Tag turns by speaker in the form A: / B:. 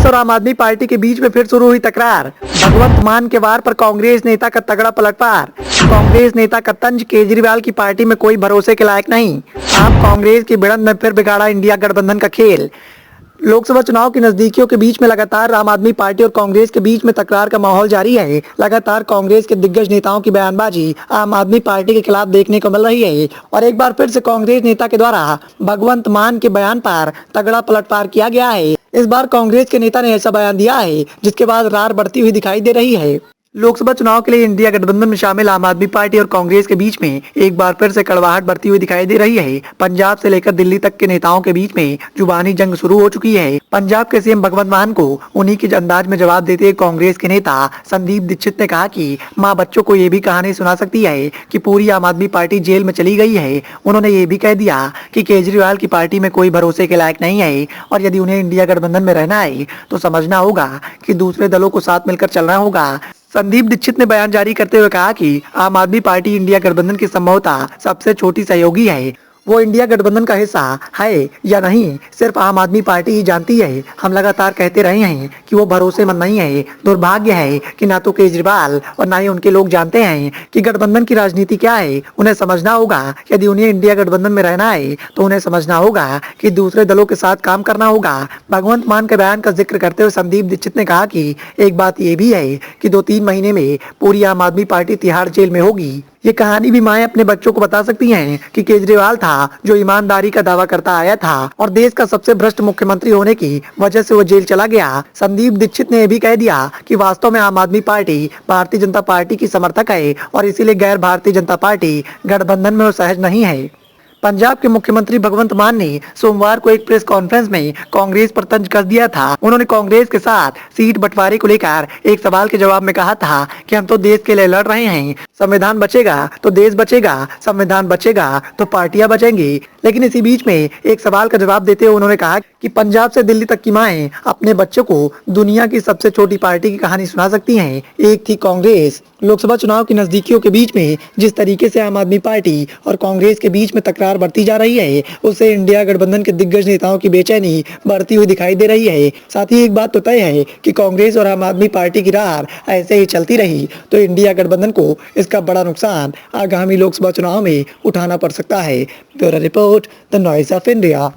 A: कांग्रेस और आम आदमी पार्टी के बीच में फिर शुरू हुई तकरार। भगवंत मान के वार पर कांग्रेस नेता का तगड़ा पलटवार। कांग्रेस नेता का तंज, केजरीवाल की पार्टी में कोई भरोसे के लायक नहीं। आप कांग्रेस की भिड़ंत में फिर बिगाड़ा इंडिया गठबंधन का खेल। लोकसभा चुनाव की नजदीकियों के बीच में लगातार आम आदमी पार्टी और कांग्रेस के बीच में तकरार का माहौल जारी है। लगातार कांग्रेस के दिग्गज नेताओं की बयानबाजी आम आदमी पार्टी के खिलाफ देखने को मिल रही है और एक बार फिर से कांग्रेस नेता के द्वारा भगवंत मान के बयान पर तगड़ा पलटवार किया गया है। इस बार कांग्रेस के नेता ने ऐसा बयान दिया है जिसके बाद रार बढ़ती हुई दिखाई दे रही है। लोकसभा चुनाव के लिए इंडिया गठबंधन में शामिल आम आदमी पार्टी और कांग्रेस के बीच में एक बार फिर से कड़वाहट बढ़ती हुई दिखाई दे रही है। पंजाब से लेकर दिल्ली तक के नेताओं के बीच में जुबानी जंग शुरू हो चुकी है। पंजाब के सीएम भगवंत मान को उन्हीं के अंदाज में जवाब देते हुए कांग्रेस के नेता संदीप दीक्षित ने कहा कि माँ बच्चों को ये भी कहानी सुना सकती है कि पूरी आम आदमी पार्टी जेल में चली गई है। उन्होंने ये भी कह दिया कि केजरीवाल की पार्टी में कोई भरोसे के लायक नहीं है और यदि उन्हें इंडिया गठबंधन में रहना है तो समझना होगा कि दूसरे दलों को साथ मिलकर चलना होगा। संदीप दीक्षित ने बयान जारी करते हुए कहा कि आम आदमी पार्टी इंडिया गठबंधन की संभवतः सबसे छोटी सहयोगी है। वो इंडिया गठबंधन का हिस्सा है या नहीं सिर्फ आम आदमी पार्टी ही जानती है। हम लगातार कहते रहे हैं कि वो भरोसेमंद नहीं है। दुर्भाग्य है कि ना तो केजरीवाल और ना ही उनके लोग जानते हैं कि गठबंधन की राजनीति क्या है। उन्हें समझना होगा यदि उन्हें इंडिया गठबंधन में रहना है तो उन्हें समझना होगा कि दूसरे दलों के साथ काम करना होगा। भगवंत मान के बयान का जिक्र करते हुए संदीप दीक्षित ने कहा कि एक बात ये भी है कि 2-3 महीने में पूरी आम आदमी पार्टी तिहाड़ जेल में होगी। ये कहानी भी माएं अपने बच्चों को बता सकती हैं कि केजरीवाल था जो ईमानदारी का दावा करता आया था और देश का सबसे भ्रष्ट मुख्यमंत्री होने की वजह से वो जेल चला गया। संदीप दीक्षित ने यह भी कह दिया कि वास्तव में आम आदमी पार्टी भारतीय जनता पार्टी की समर्थक है और इसीलिए गैर भारतीय जनता पार्टी गठबंधन में वो सहज नहीं है। पंजाब के मुख्यमंत्री भगवंत मान ने सोमवार को एक प्रेस कॉन्फ्रेंस में कांग्रेस पर तंज कस दिया था। उन्होंने कांग्रेस के साथ सीट बंटवारे को लेकर एक सवाल के जवाब में कहा था कि हम तो देश के लिए लड़ रहे हैं। संविधान बचेगा तो देश बचेगा, संविधान बचेगा तो पार्टियां बचेंगी। लेकिन इसी बीच में एक सवाल का जवाब देते हुए उन्होंने कहा कि पंजाब से दिल्ली तक की माएं अपने बच्चों को दुनिया की सबसे छोटी पार्टी की कहानी सुना सकती हैं। एक थी कांग्रेस। लोकसभा चुनाव की नजदीकियों के बीच में जिस तरीके से आम आदमी पार्टी और कांग्रेस के बीच में तकरार बढ़ती जा रही है उससे इंडिया गठबंधन के दिग्गज नेताओं की बेचैनी बढ़ती हुई दिखाई दे रही है। साथ ही एक बात तो तय है कि कांग्रेस और आम आदमी पार्टी की राह ऐसे ही चलती रही तो इंडिया गठबंधन को इसका बड़ा नुकसान आगामी लोकसभा चुनाव में उठाना पड़ सकता है। Bureau report, the noise of India.